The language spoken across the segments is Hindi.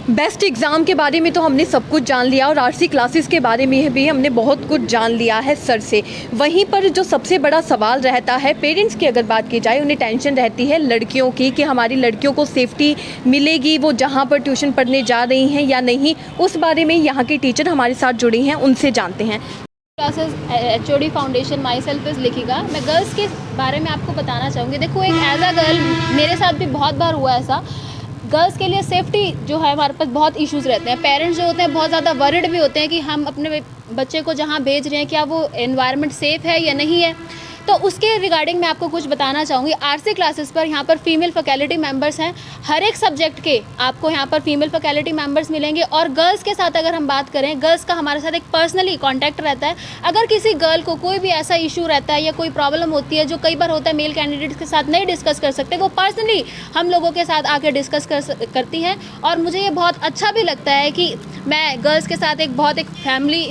बेस्ट एग्ज़ाम के बारे में तो हमने सब कुछ जान लिया और आरसी क्लासेस के बारे में भी हमने बहुत कुछ जान लिया है सर से। वहीं पर जो सबसे बड़ा सवाल रहता है पेरेंट्स की, अगर बात की जाए, उन्हें टेंशन रहती है लड़कियों की कि हमारी लड़कियों को सेफ्टी मिलेगी वो जहां पर ट्यूशन पढ़ने जा रही हैं या नहीं। उस बारे में यहाँ के टीचर हमारे साथ जुड़े हैं, उनसे जानते हैं। Classes HOD foundation myself is Likhika. मैं गर्ल्स के बारे में आपको बताना चाहूँगी। देखो, एक एज अ गर्ल मेरे साथ भी बहुत बार हुआ ऐसा। गर्ल्स के लिए सेफ्टी जो है हमारे पास बहुत इश्यूज़ रहते हैं। पेरेंट्स जो होते हैं बहुत ज़्यादा वरिड भी होते हैं कि हम अपने बच्चे को जहाँ भेज रहे हैं क्या वो एनवायरनमेंट सेफ़ है या नहीं है। तो उसके रिगार्डिंग मैं आपको कुछ बताना चाहूँगी। आरसी क्लासेस पर यहाँ पर फीमेल फैकल्टी मेंबर्स हैं। हर एक सब्जेक्ट के आपको यहाँ पर फीमेल फैकल्टी मेंबर्स मिलेंगे। और गर्ल्स के साथ अगर हम बात करें, गर्ल्स का हमारे साथ एक पर्सनली कांटेक्ट रहता है। अगर किसी गर्ल को कोई भी ऐसा इशू रहता है या कोई प्रॉब्लम होती है जो कई बार होता है मेल कैंडिडेट्स के साथ नहीं डिस्कस कर सकते, वो पर्सनली हम लोगों के साथ आके डिस्कस करती हैं। और मुझे ये बहुत अच्छा भी लगता है कि मैं गर्ल्स के साथ एक फैमिली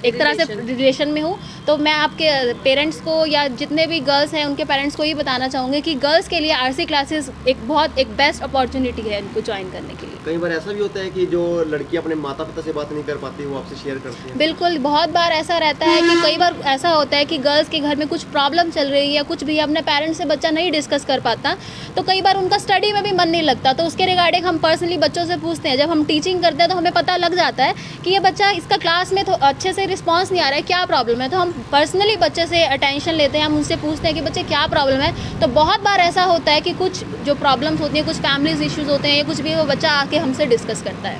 एक तरह से रिलेशन में हूँ। तो मैं आपके पेरेंट्स को या जितने भी गर्ल्स हैं उनके पेरेंट्स को ये बताना चाहूँगी कि गर्ल्स के लिए आरसी क्लासेस एक बेस्ट अपॉर्चुनिटी है इनको ज्वाइन करने के लिए। कई बार ऐसा भी होता है कि जो लड़की अपने माता पिता से बात नहीं कर पाती वो आपसे शेयर करती है। बिल्कुल, बहुत बार ऐसा रहता है कि कई बार ऐसा होता है कि गर्ल्स के घर में कुछ प्रॉब्लम चल रही है या कुछ भी अपने पेरेंट्स से बच्चा नहीं डिस्कस कर पाता, तो कई बार उनका स्टडी में भी मन नहीं लगता। तो उसके रिगार्डिंग हम पर्सनली बच्चों से पूछते हैं। जब हम टीचिंग करते हैं तो हमें पता लग जाता है कि ये बच्चा इसका क्लास में तो अच्छे से रिस्पॉन्स नहीं आ रहा है, क्या प्रॉब्लम है। तो हम पर्सनली बच्चे से अटेंशन लेते हैं, हम उनसे पूछते हैं कि बच्चे क्या प्रॉब्लम है। तो बहुत बार ऐसा होता है कि कुछ जो प्रॉब्लम्स होती हैं, कुछ फैमिलीज इश्यूज़ होते हैं या कुछ भी, वो बच्चा आके हमसे डिस्कस करता है।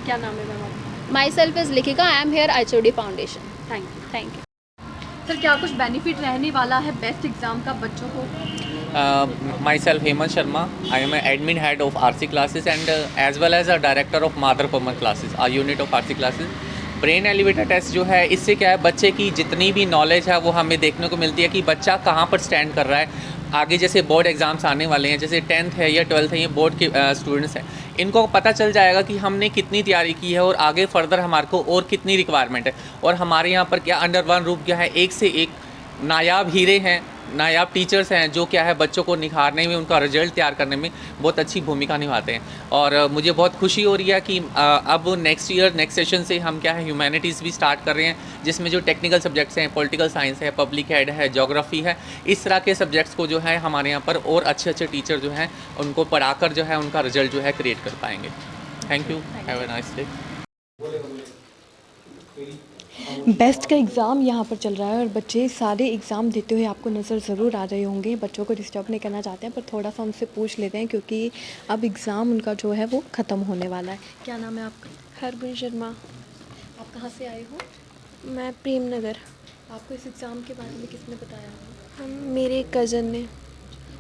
क्या नाम है मैम आपका? Myself is Likhika. I am here HOD foundation. Thank you. Sir, क्या कुछ बेनिफिट रहने वाला है बेस्ट एग्ज़ाम का बच्चों को? Myself Hemant Sharma. I am an admin head of RC classes and as well as a director of Mother Common classes, a unit of RC classes. Brain elevator test जो है, इससे क्या है, बच्चे की जितनी भी नॉलेज है वो हमें देखने को मिलती है कि बच्चा कहाँ पर स्टैंड कर रहा है। आगे जैसे बोर्ड एग्ज़ाम्स आने वाले हैं, जैसे 10th है या 12th है, ये बोर्ड के स्टूडेंट्स हैं, इनको पता चल जाएगा कि हमने कितनी तैयारी की है और आगे फर्दर हमारे को और कितनी रिक्वायरमेंट है। और हमारे यहाँ पर क्या अंडर वन रूप क्या है, एक से एक नायाब हीरे हैं, नायाब टीचर्स हैं जो क्या है बच्चों को निखारने में, उनका रिजल्ट तैयार करने में बहुत अच्छी भूमिका निभाते हैं। और मुझे बहुत खुशी हो रही है कि अब नेक्स्ट ईयर नेक्स्ट सेशन से हम क्या है ह्यूमैनिटीज़ भी स्टार्ट कर रहे हैं, जिसमें जो टेक्निकल सब्जेक्ट्स हैं, पॉलिटिकल साइंस है, पब्लिक हेड है, ज्योग्राफी है, इस तरह के सब्जेक्ट्स को जो है हमारे यहाँ पर और अच्छे अच्छे टीचर जो हैं उनको पढ़ाकर जो है उनका रिजल्ट जो है क्रिएट कर पाएंगे। Thank you, have a nice day. Best का एग्ज़ाम यहाँ पर चल रहा है और बच्चे सारे एग्ज़ाम देते हुए आपको नज़र ज़रूर आ रहे होंगे। बच्चों को डिस्टर्ब नहीं करना चाहते हैं, पर थोड़ा सा उनसे पूछ लेते हैं क्योंकि अब एग्ज़ाम उनका जो है वो ख़त्म होने वाला है। क्या नाम है आपका? हरगुन शर्मा। आप कहाँ से आए हो? मैं प्रेम नगर। आपको इस एग्ज़ाम के बारे में किसने बताया? हम मेरे कज़न ने।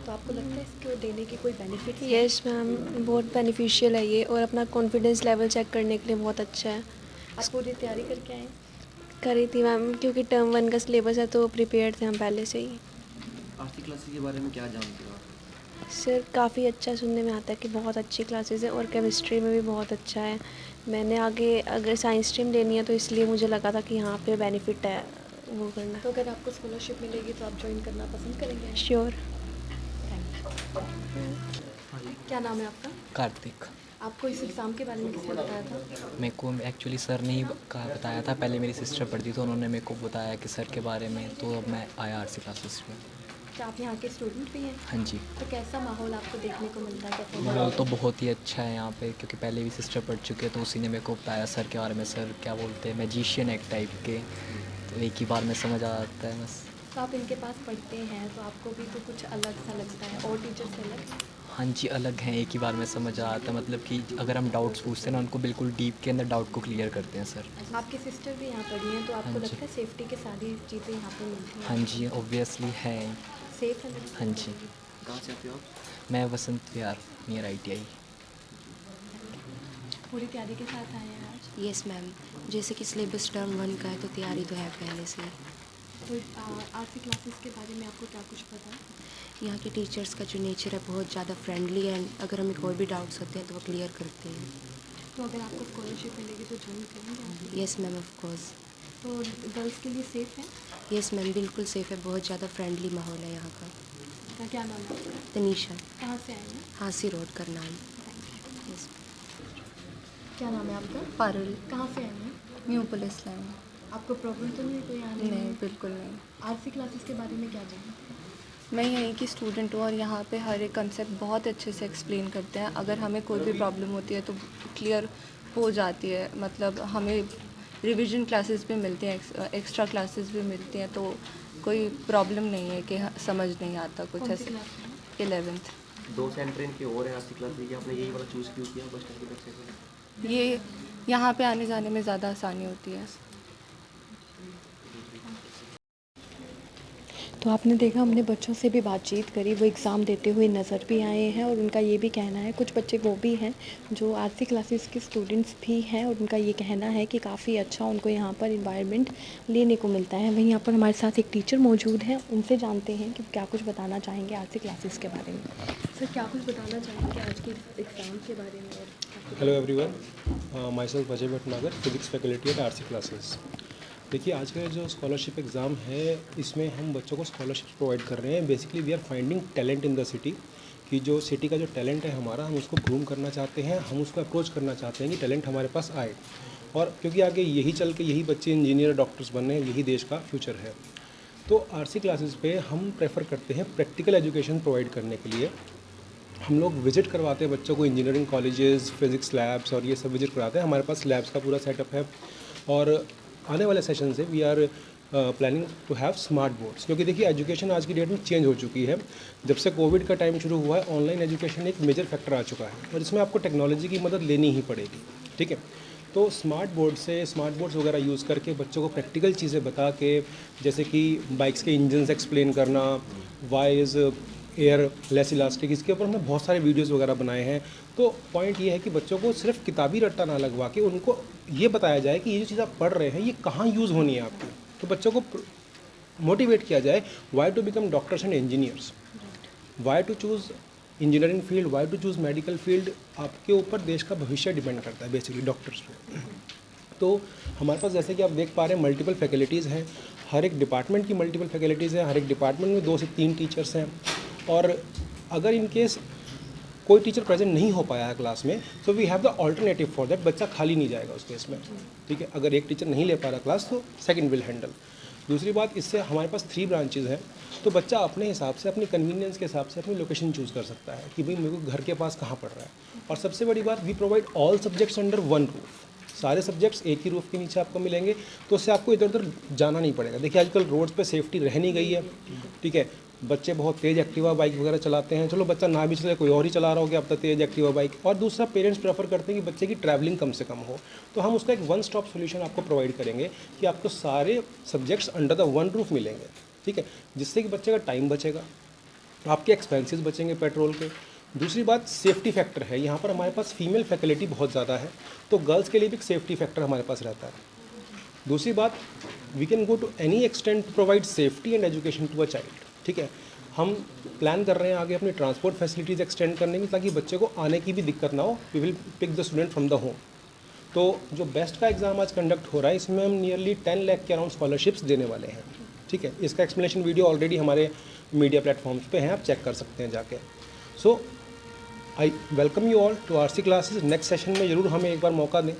तो आपको लगता है इसको देने की कोई बेनिफिट? यस मैम, बहुत बेनिफिशियल है ये और अपना कॉन्फिडेंस लेवल चेक करने के लिए बहुत अच्छा है। आप पूरी तैयारी करके आए? करी थी मैम, क्योंकि टर्म 1 का सिलेबस है तो प्रिपेयर थे हम पहले से ही। आरसी क्लासेस के बारे में क्या जानते हो आप? सर, काफ़ी अच्छा सुनने में आता है कि बहुत अच्छी क्लासेस हैं और केमिस्ट्री में भी बहुत अच्छा है। मैंने आगे अगर साइंस स्ट्रीम लेनी है तो इसलिए मुझे लगा था कि यहाँ पे बेनिफिट है वो करना। तो अगर आपको स्कॉलरशिप मिलेगी तो आप ज्वाइन करना पसंद करेंगे? श्योर। क्या नाम है आपका? कार्तिक। आपको इस एग्ज़ाम के बारे में किसने बताया था? मेरे को एक्चुअली सर ने ही बताया था। पहले मेरी सिस्टर पढ़ती तो उन्होंने मेरे को बताया कि सर के बारे में, तो अब मैं आया आरसी क्लासेस में। क्या आप यहाँ के स्टूडेंट भी हैं? हाँ जी। तो कैसा माहौल आपको देखने को मिलता है? कैसा माहौल तो बहुत ही अच्छा है यहाँ पे, क्योंकि पहले भी सिस्टर पढ़ चुके हैं तो उसी ने मेरे को बताया सर के बारे में। सर क्या बोलते हैं, मैजिशियन एक टाइप के, तो एक ही बार में समझ आ जाता है बस। तो आप इनके पास पढ़ते हैं तो आपको भी तो कुछ अलग सा लगता है, और टीचर से अलग? हाँ जी, अलग हैं, एक ही बार में समझ आ आता है। मतलब कि अगर हम डाउट्स पूछते हैं ना, उनको बिल्कुल डीप के अंदर डाउट को क्लियर करते हैं सर। आपकी सिस्टर भी यहाँ पढ़ी हैं तो आपको हाँ जी। लगता है सेफ्टी के सारी चीज़ें यहाँ पर मिलती हैं? हाँ जी, ऑब्वियसली है। सेफ है? हाँ जी। कहाँ से आते हो आप? मैं वसंत विहार नियर ITI। पूरी तैयारी के साथ आए हैं आज? यस मैम, जैसे कि सिलेबस टर्म 1 का है तो तैयारी तो है पहले से। तो आरसी क्लासेस के बारे में आपको क्या कुछ पता है? यहाँ के टीचर्स का जो नेचर है बहुत ज़्यादा फ्रेंडली है एंड अगर हमें कोई भी डाउट्स होते हैं तो वो क्लियर करते हैं। तो अगर आपको स्कॉलरशिप मिलेगी तो ज्वाइन करेंगे आप? Yes ma'am, of course. तो गर्ल्स के लिए सेफ़ है? यस मैम, बिल्कुल सेफ़ है, बहुत ज़्यादा फ्रेंडली माहौल है यहाँ का। क्या क्या नाम है? तनीषा। कहाँ से आए हैं? हांसी रोड, करनाल। यस। क्या नाम है आपका? पारुल। कहाँ से आए हैं? New police line. आपको प्रॉब्लम तो नहीं है कोई आने नहीं, में? बिल्कुल नहीं। आरसी क्लासेस के बारे में क्या जाना? मैं यहीं की स्टूडेंट हूँ और यहाँ पे हर एक कंसेप्ट बहुत अच्छे से एक्सप्लेन करते हैं। अगर हमें कोई भी प्रॉब्लम होती है तो क्लियर हो जाती है। मतलब हमें रिवीजन क्लासेस भी मिलती हैं, एक्स्ट्रा क्लासेस भी मिलती हैं, तो कोई प्रॉब्लम नहीं है कि समझ नहीं आता कुछ कौन सी ऐसे। क्लास में? 11th। 2 सेंटर इनके और हैं आरसी क्लास की, आपने यही वाला चूज़ क्यों किया बस स्टैंड के बच्चे को? ये यहाँ पे आने जाने में ज़्यादा आसानी होती है। तो आपने देखा, हमने बच्चों से भी बातचीत करी, वो एग्ज़ाम देते हुए नज़र भी आए हैं और उनका ये भी कहना है, कुछ बच्चे वो भी हैं जो आरसी क्लासेस के स्टूडेंट्स भी हैं और उनका ये कहना है कि काफ़ी अच्छा उनको यहाँ पर इन्वायरमेंट लेने को मिलता है। वहीं यहाँ पर हमारे साथ एक टीचर मौजूद हैं, उनसे जानते हैं कि क्या कुछ बताना चाहेंगे आरसी क्लासेस के बारे में। सर, क्या कुछ बताना चाहेंगे आज के एग्ज़ाम के बारे में? और hello everyone, my self Ajay Bhatnagar, physics faculty at RC classes. देखिए, आज का जो स्कॉलरशिप एग्ज़ाम है, इसमें हम बच्चों को स्कॉलरशिप प्रोवाइड कर रहे हैं। Basically we are finding talent in the city, कि जो सिटी का जो टैलेंट है हमारा, हम उसको ग्रूम करना चाहते हैं, हम उसको अप्रोच करना चाहते हैं कि टैलेंट हमारे पास आए। और क्योंकि आगे यही चल के यही बच्चे इंजीनियर डॉक्टर्स बनने, यही देश का फ्यूचर है। तो आरसी क्लासेस पे हम प्रेफर करते हैं प्रैक्टिकल एजुकेशन प्रोवाइड करने के लिए। हम लोग विज़िट करवाते हैं बच्चों को इंजीनियरिंग कॉलेजेस, फिज़िक्स लैब्स और ये सब विज़िट कराते हैं। हमारे पास लैब्स का पूरा सेटअप है और आने वाले सेशन से we are planning to have smart boards, क्योंकि देखिए एजुकेशन आज की डेट में चेंज हो चुकी है। जब से कोविड का टाइम शुरू हुआ है, ऑनलाइन एजुकेशन एक मेजर फैक्टर आ चुका है और इसमें आपको टेक्नोलॉजी की मदद लेनी ही पड़ेगी, ठीक है। तो स्मार्ट बोर्ड्स वगैरह यूज़ करके बच्चों को प्रैक्टिकल चीज़ें बता के, जैसे कि बाइक्स के इंजन्स एक्सप्लेन करना, why is air less elastic, इसके ऊपर हमने बहुत सारे वीडियोस वगैरह बनाए हैं। तो पॉइंट ये है कि बच्चों को सिर्फ किताबी रट्टा ना लगवा के उनको ये बताया जाए कि ये जो चीज़ आप पढ़ रहे हैं ये कहाँ यूज़ होनी है आपकी। तो बच्चों को मोटिवेट किया जाए, why to become doctors and engineers, why to choose engineering field, why to choose medical field. आपके ऊपर देश का भविष्य डिपेंड करता है बेसिकली डॉक्टर्स पे। तो हमारे पास जैसे कि आप देख पा रहे हैं मल्टीपल फैकल्टीज़ हैं, हर एक डिपार्टमेंट की मल्टीपल फैकल्टीज़ हैं, हर एक डिपार्टमेंट में 2 से 3 टीचर्स हैं। और अगर इन केस कोई टीचर प्रेजेंट नहीं हो पाया है क्लास में, तो we have the alternative for that, बच्चा खाली नहीं जाएगा उस केस में, ठीक है। अगर एक टीचर नहीं ले पा रहा क्लास तो सेकंड विल हैंडल। दूसरी बात, इससे हमारे पास 3 ब्रांचेज़ हैं, तो बच्चा अपने हिसाब से, अपनी कन्वीनियंस के हिसाब से अपनी लोकेशन चूज़ कर सकता है कि भाई मेरे को घर के पास कहाँ पढ़ रहा है। और सबसे बड़ी बात, we provide all subjects under one roof. सारे सब्जेक्ट्स एक ही रूफ के नीचे आपको मिलेंगे, तो उससे आपको इधर उधर जाना नहीं पड़ेगा। देखिए आजकल रोड्स पे सेफ्टी रह नहीं गई है, ठीक है। बच्चे बहुत तेज़ एक्टिवा बाइक वगैरह चलाते हैं, चलो बच्चा ना भी चले, कोई और ही चला रहा हो कि अब तक तेज़ एक्टिवा बाइक। और दूसरा, पेरेंट्स प्रेफर करते हैं कि बच्चे की ट्रैवलिंग कम से कम हो, तो हम उसका एक वन स्टॉप सोल्यूशन आपको प्रोवाइड करेंगे कि आपको सारे subjects under the one roof मिलेंगे, ठीक है। जिससे कि बच्चे का टाइम बचेगा, आपके एक्सपेंसेस बचेंगे पेट्रोल के। दूसरी बात, सेफ्टी फैक्टर है। यहाँ पर हमारे पास फीमेल फैकल्टी बहुत ज़्यादा है, तो गर्ल्स के लिए भी एक सेफ्टी फैक्टर हमारे पास रहता है। दूसरी बात, we can go to any extent to provide safety and education to a child, ठीक है। हम प्लान कर रहे हैं आगे अपनी ट्रांसपोर्ट फैसिलिटीज़ एक्सटेंड करने की, ताकि बच्चे को आने की भी दिक्कत ना हो। We will pick the student from the home. तो जो बेस्ट का एग्ज़ाम आज कंडक्ट हो रहा है, इसमें हम नियरली 10 लाख के अराउंड स्कॉलरशिप्स देने वाले हैं, ठीक है। इसका एक्सप्लेनेशन वीडियो ऑलरेडी हमारे मीडिया प्लेटफॉर्म्स पे हैं, आप चेक कर सकते हैं जाके। So I welcome you all to RC classes. Next session में ज़रूर हमें एक बार मौका दें,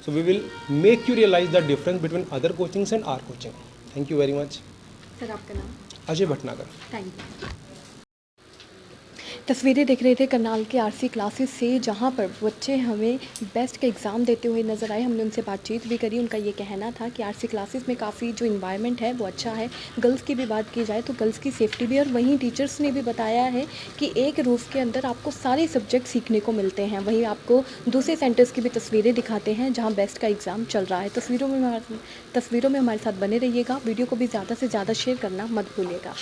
so we will make you realise the difference between other coachings and our coaching. Thank you very much. Sir, आपका नाम? अजय भटनागर। Thank you. तस्वीरें देख रहे थे करनाल के आरसी क्लासेस से, जहां पर बच्चे हमें बेस्ट का एग्ज़ाम देते हुए नज़र आए। हमने उनसे बातचीत भी करी। उनका ये कहना था कि आरसी क्लासेस में काफ़ी जो इन्वायरमेंट है वो अच्छा है। गर्ल्स की भी बात की जाए तो गर्ल्स की सेफ्टी भी, और वहीं टीचर्स ने भी बताया है कि एक रूफ़ के अंदर आपको सारे सब्जेक्ट सीखने को मिलते हैं। वहीं आपको दूसरे सेंटर्स की भी तस्वीरें दिखाते हैं जहाँ बेस्ट का एग्ज़ाम चल रहा है। तस्वीरों में हमारे साथ बने रहिएगा। वीडियो को भी ज़्यादा से ज़्यादा शेयर करना मत भूलिएगा।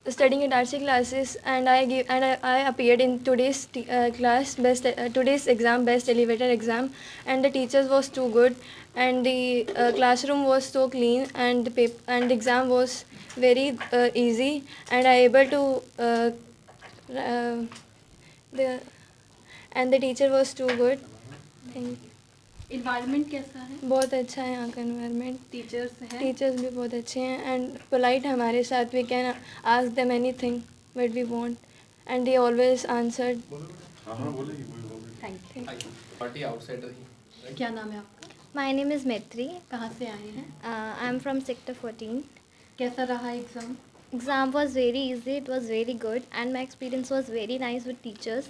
Studying at RC classes, and I appeared in today's class today's exam, best elevator exam, and the teachers was too good, and the classroom was so clean, and the exam was very easy, and I able to and the teacher was too good. Thank you. Environment कैसा है? बहुत अच्छा है यहाँ का एनवायरनमेंट। टीचर्स भी बहुत अच्छे हैं एंड पोलाइट हमारे साथ। We can ask them anything what we want and they always answered. Thank you. Party outside रही। क्या नाम है आपका? My name is Maitri. कहाँ से आए हैं? I'm from Sector 14. कैसा रहा exam? Exam was very easy. It was very good, and my experience was very nice with teachers.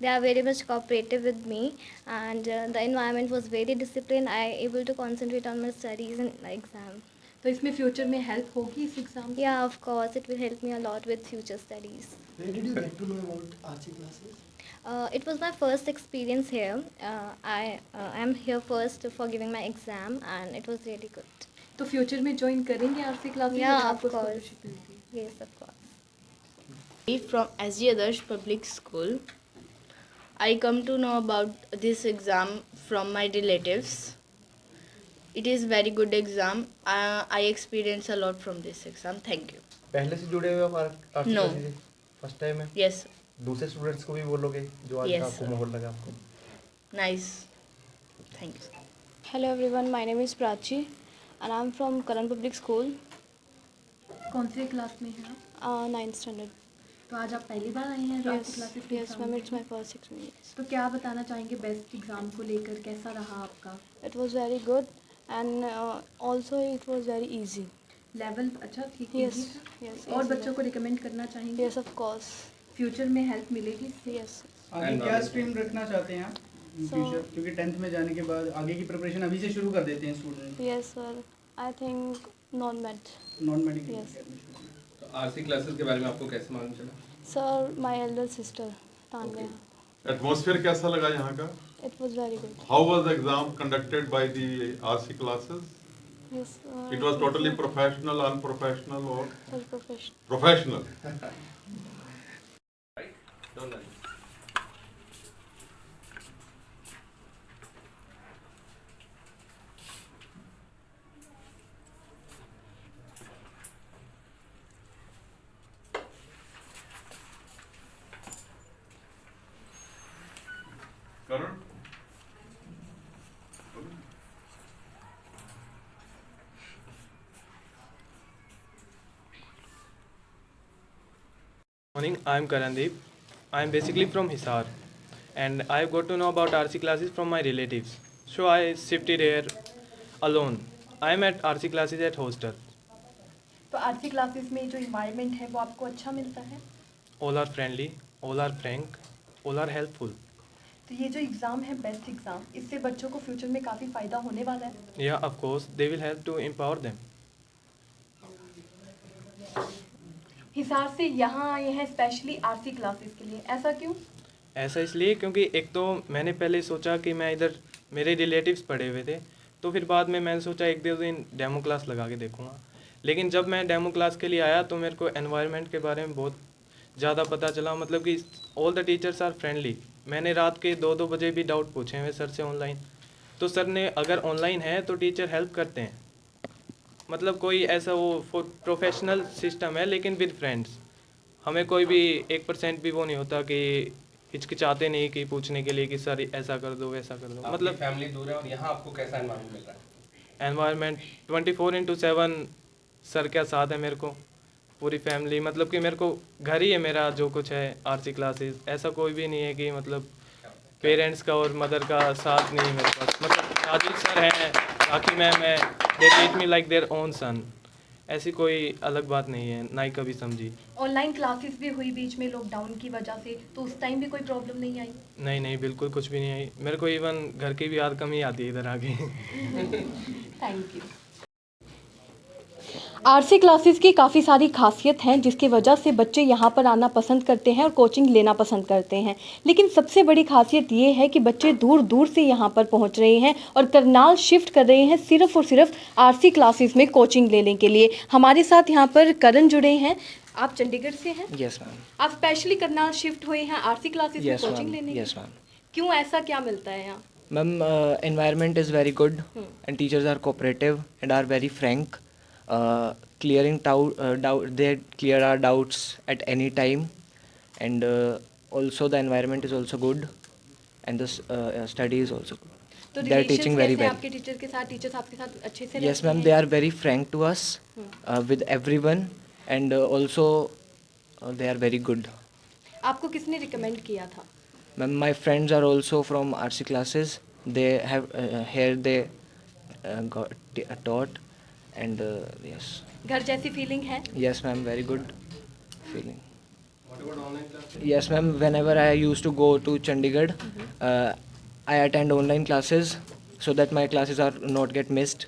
They are very much cooperative with me, and the environment was very disciplined. I able to concentrate on my studies and my exam. तो इसमें फ्यूचर में हेल्प होगी इस एग्ज़ाम से? Yeah, of course, it will help me a lot with future studies. Where did you get to know about RC classes? It was my first experience here. I am here first for giving my exam, and it was really good. तो फ्यूचर में ज्वाइन करेंगे आरसी क्लासेस? Yeah, अगर of आपको course. scholarship मिलती है? Yes, of course. From SG Adarsh Public School. I come to know about this exam from my relatives. It is very good exam. I experience a lot from this exam. Thank you. पहले से जुड़े हुए आप आरसी No. क्लासेस से? फर्स्ट टाइम है? Yes, दूसरे स्टूडेंट्स को भी बोलोगे जो आज Yes, का आपको sir. माहौल लगा आपको? nice. Thank you. Hello everyone, my name is Prachi and I'm from Karan Public School, कौन से क्लास में हैं आप? 9th standard. तो आज आप पहली बार आई हैं आरसी क्लासेस के Yes, एग्ज़ाम ma'am, it's में? my first experience. तो क्या बताना चाहेंगे बेस्ट एग्ज़ाम को लेकर, कैसा रहा आपका? It was very good and also it was very easy. Level अच्छा ठीक Yes, easy था? yes. और easy बच्चों को रिकमेंड करना चाहेंगे? Yes, of course. फ्यूचर में हेल्प मिलेगी इससे? Yes. आगे क्या स्ट्रीम रखना चाहते हैं आप इन फ्यूचर, क्योंकि 10th में जाने के बाद आगे की प्रिपरेशन अभी से शुरू कर देते हैं student? Yes, sir. I think non-med. Non medical Yes. तो आरसी क्लासेस के बारे में आपको कैसे मालूम चला? Sir, my elder sister, Tanya. Atmosphere कैसा लगा यहाँ का? It was very good. How was the exam conducted by the RC classes? Yes. It was totally professional, unprofessional और Very professional. Professional? Karan Morning, I am Karandeep. I am basically from Hisar and I got to know about RC classes from my relatives. So I shifted here alone. I am at RC classes at hostel. तो आरसी क्लासेस में जो इन्वायरमेंट है वो आपको अच्छा मिलता है? All are friendly, all are frank, all are helpful. तो ये जो एग्ज़ाम है बेस्ट एग्ज़ाम, इससे बच्चों को फ्यूचर में काफ़ी फ़ायदा होने वाला है? Yeah, of course, they will help to empower them. Hisar से यहाँ आए हैं स्पेशली आरसी क्लासेस के लिए, ऐसा क्यों? ऐसा इसलिए क्योंकि एक तो मैंने पहले सोचा कि मैं इधर मेरे रिलेटिव्स पढ़े हुए थे, तो फिर बाद में मैंने सोचा एक दो दिन डेमो क्लास लगा के देखूँगा. लेकिन जब मैं डेमो क्लास के लिए आया तो मेरे को एनवायरनमेंट के बारे में बहुत ज़्यादा पता चला. मतलब कि all the teachers are friendly. मैंने रात के 2-2 बजे भी डाउट पूछे हुए सर से ऑनलाइन, तो सर ने अगर ऑनलाइन है तो टीचर हेल्प करते हैं. मतलब कोई ऐसा वो प्रोफेशनल सिस्टम है लेकिन विद फ्रेंड्स. हमें कोई भी 1% भी वो नहीं होता कि हिचकिचाते नहीं कि पूछने के लिए कि सर ऐसा कर दो वैसा कर दो. मतलब फैमिली दूर है और यहाँ आपको कैसा एनवायरनमेंट मिल रहा है? एनवायरनमेंट 24/7 सर का साथ है मेरे को, पूरी फैमिली. मतलब कि मेरे को घर ही है मेरा जो कुछ है आरसी क्लासेस. ऐसा कोई भी नहीं है कि मतलब पेरेंट्स का और मदर का साथ नहीं है मेरे पास. मतलब साजिद सर हैं, बाकी मैम है, they treat me like their own son. ऐसी कोई अलग बात नहीं है, ना ही कभी समझी. ऑनलाइन क्लासेस भी हुई बीच में लॉकडाउन की वजह से, तो उस टाइम भी कोई प्रॉब्लम नहीं आई? नहीं नहीं, बिल्कुल कुछ भी नहीं आई. मेरे को इवन घर की भी याद कम ही आती है इधर आके. Thank you. आरसी क्लासेस की काफ़ी सारी खासियत हैं जिसकी वजह से बच्चे यहाँ पर आना पसंद करते हैं और कोचिंग लेना पसंद करते हैं. लेकिन सबसे बड़ी खासियत ये है कि बच्चे दूर दूर से यहाँ पर पहुँच रहे हैं और करनाल शिफ्ट कर रहे हैं सिर्फ और सिर्फ आरसी क्लासेस में कोचिंग लेने के लिए. हमारे साथ यहाँ पर करण जुड़े हैं. आप चंडीगढ़ से हैं? Yes ma'am. आप स्पेशली करनाल शिफ्ट हुए हैं आरसी क्लासेस में कोचिंग लेने के लिए? Yes ma'am. क्यों, ऐसा क्या मिलता है यहाँ? Ma'am, environment is very good and teachers are cooperative and are very frank. Clearing they clear our doubts at any time, and also the environment is also good, and the study is also good. तो they are teaching very well. आपके टीचर के साथ, टीचर्स आपके साथ अच्छे से? Yes ma'am, they are very frank to us with everyone, and also they are very good. आपको किसने रिकमेंड किया था? Ma'am, my friends are also from RC classes. they have here they got taught, and yes. घर जैसी फीलिंग है? Yes, ma'am, very good feeling. What about online classes? Yes, ma'am. Whenever I used to go to Chandigarh, I attend online classes so that my classes are not get missed.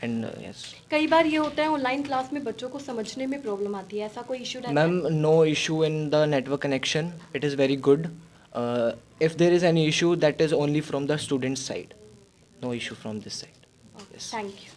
And yes. कई बार ये होता है ऑनलाइन क्लास में बच्चों को समझने में प्रॉब्लम आती है, ऐसा कोई इशू रहता है? Ma'am, no issue in the network connection. It is very good. If there is any issue, that is only from the student's side. No issue from this side. Thank you.